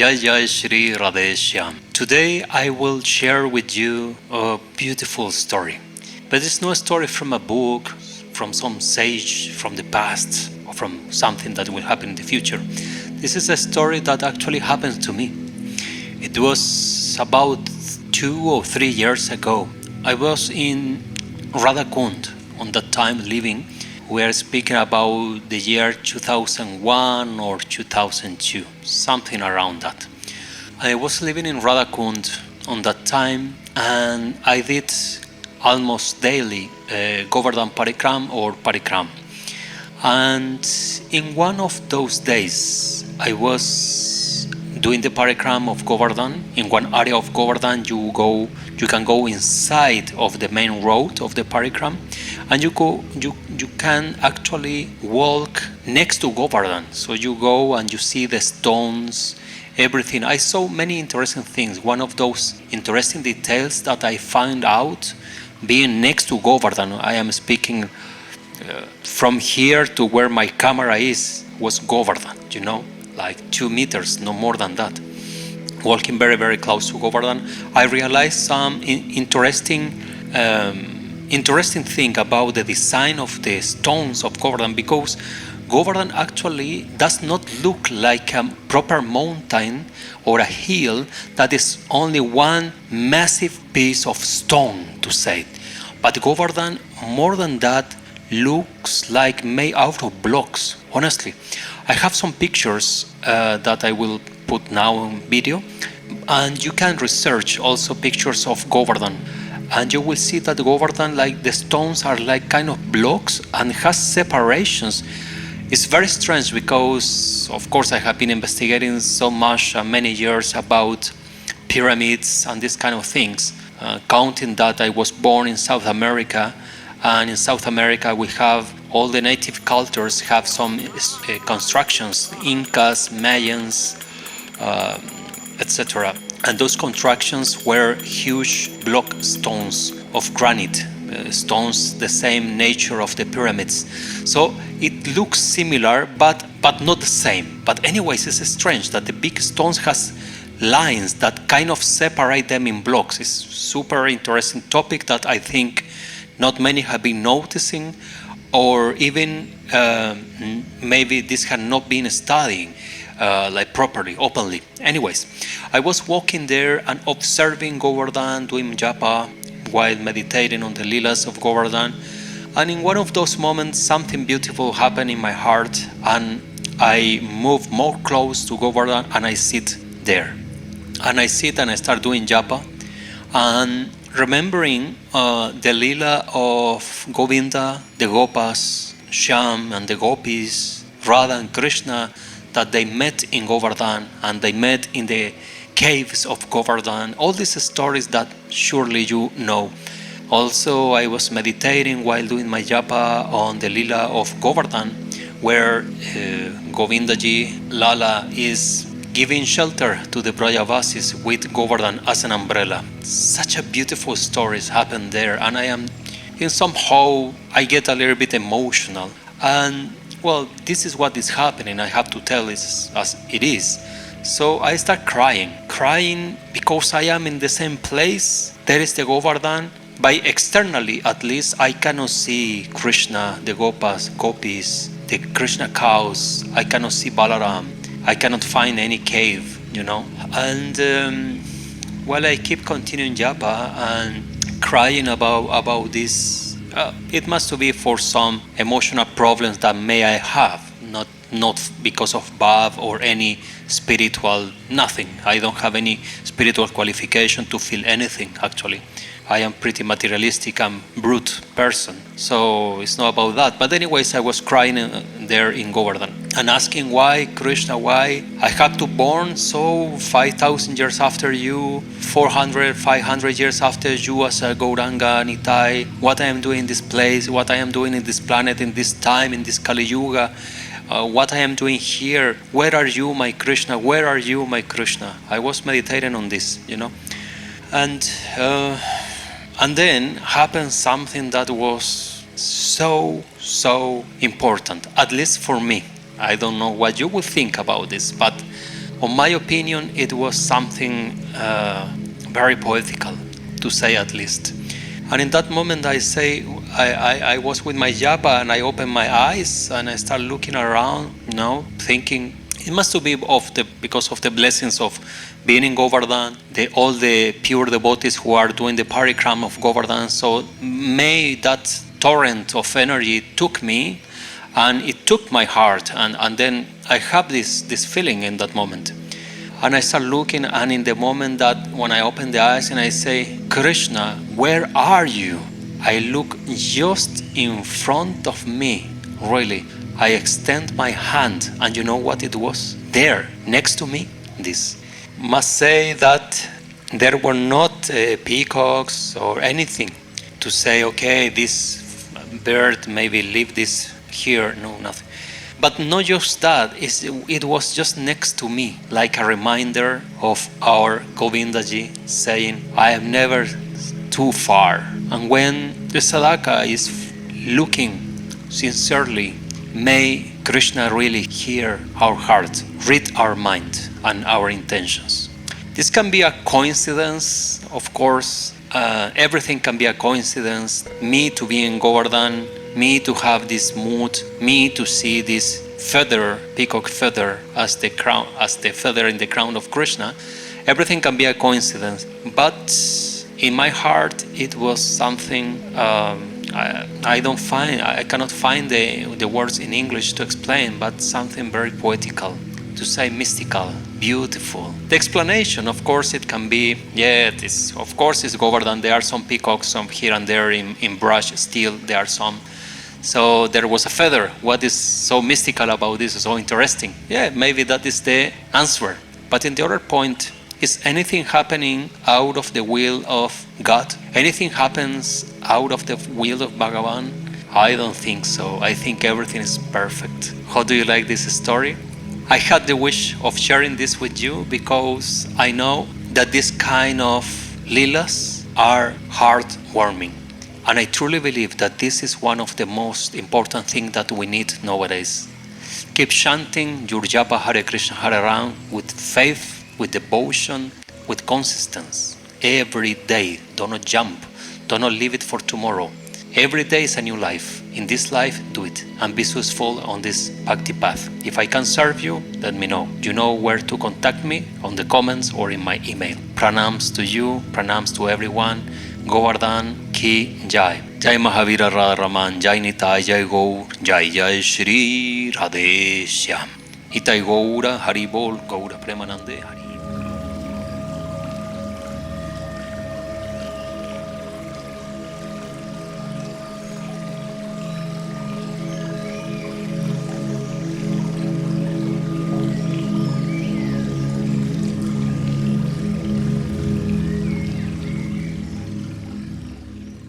Jay Sri Radheshyam. Today I will share with you a beautiful story. But it's not a story from a book, from some sage from the past, or from something that will happen in the future. This is a story that actually happened to me. It was about 2 or 3 years ago. I was in Radhakund on that time living. We are speaking about the year 2001 or 2002, something around that. I was living in Radhakund on that time, and I did almost daily Govardhan Parikram or Parikram. And in one of those days, I was doing the Parikram of Govardhan. In one area of Govardhan, you can go inside of the main road of the Parikram, and you can actually walk next to Govardhan. So you go and you see the stones, everything. I saw many interesting things. One of those interesting details that I found out being next to Govardhan, I am speaking from here to where my camera is, was Govardhan, like 2 meters, no more than that. Walking very, very close to Govardhan, I realized some interesting thing about the design of the stones of Govardhan, because Govardhan actually does not look like a proper mountain or a hill that is only one massive piece of stone, to say. But Govardhan, more than that, looks like made out of blocks. Honestly, I have some pictures that I will put now on video, and you can research also pictures of Govardhan, and you will see that Govardhan, like the stones are like kind of blocks and has separations. It's very strange because, of course, I have been investigating so much many years about pyramids and these kind of things, counting that I was born in South America, and in South America we have all the native cultures have some constructions, Incas, Mayans, etc. And those constructions were huge block stones of granite, stones the same nature of the pyramids. So it looks similar, but not the same. But anyways, it's strange that the big stones has lines that kind of separate them in blocks. It's super interesting topic that I think not many have been noticing, or even maybe this had not been studying like properly, openly. Anyways, I was walking there and observing Govardhan, doing japa while meditating on the lilas of Govardhan. And in one of those moments, something beautiful happened in my heart, and I move more close to Govardhan and I sit there. And I sit and I start doing japa, and remembering the lila of Govinda, the Gopas, Shyam and the Gopis, Radha and Krishna, that they met in Govardhan and they met in the caves of Govardhan. All these stories that surely you know. Also, I was meditating while doing my japa on the lila of Govardhan, where Govindaji Lala is giving shelter to the Brajavasis with Govardhan as an umbrella. Such a beautiful stories happen there, and somehow I get a little bit emotional. And well, this is what is happening. I have to tell it as it is. So I start crying because I am in the same place. There is the Govardhan. By externally, at least, I cannot see Krishna, the Gopas, Gopis, the Krishna cows. I cannot see Balaram. I cannot find any cave, And while I keep continuing japa and crying about this, it must be for some emotional problems that may I have, not because of bhav or any spiritual nothing. I don't have any spiritual qualification to feel anything, actually. I am pretty materialistic and brute person, so it's not about that. But anyways, I was crying there in Govardhan and asking why, Krishna, why I had to born so 5,000 years after you, 400, 500 years after you as a Gauranga Nitai, what I am doing in this place, what I am doing in this planet, in this time, in this Kali Yuga, what I am doing here, where are you, my Krishna, where are you, my Krishna? I was meditating on this, And then happened something that was so important, at least for me. I don't know what you will think about this, but On my opinion, it was something very poetical, to say at least. And in that moment, I was with my japa and I opened my eyes and I started looking around, thinking it must be because of the blessings of being in Govardhan, all the pure devotees who are doing the parikram of Govardhan. So may that torrent of energy took me, and it took my heart, and then I have this feeling in that moment. And I start looking, and in the moment that when I open the eyes and I say, Krishna, where are you? I look just in front of me, really. I extend my hand, and you know what it was? There, next to me, this. Must say that there were not peacocks or anything to say, okay, this bird maybe leave this here. No, nothing. But not just that, it was just next to me, like a reminder of our Govindaji saying, I am never too far. And when the sadhaka is looking sincerely, may Krishna really hear our heart, read our mind and our intentions. This can be a coincidence, of course. Everything can be a coincidence. Me to be in Govardhan, me to have this mood, me to see this feather, peacock feather, as the crown, as the feather in the crown of Krishna. Everything can be a coincidence, but in my heart it was something. I cannot find the words in English to explain, but something very poetical, to say mystical, beautiful. The explanation, of course, it can be, of course it's Govardhan. There are some peacocks, some here and there in brush still, there are some. So there was a feather. What is so mystical about this, so interesting? Yeah, maybe that is the answer. But in the other point, is anything happening out of the will of God? Anything happens out of the will of Bhagavan? I don't think so. I think everything is perfect. How do you like this story? I had the wish of sharing this with you because I know that this kind of lilas are heartwarming. And I truly believe that this is one of the most important things that we need nowadays. Keep chanting your japa Hare Krishna Hare Ram with faith, with devotion, with consistency. Every day, do not jump, do not leave it for tomorrow. Every day is a new life. In this life, do it and be successful on this bhakti path. If I can serve you, let me know. You know where to contact me, on the comments or in my email. Pranams to you, pranams to everyone. Govardhan Ki Jai. Jai Mahavira Radha Raman, Jai Nitai, Jai Gaur, Jai Sri Radheshyam. Itai Gaura, Hari Bol, Gaura Premanande, Hari.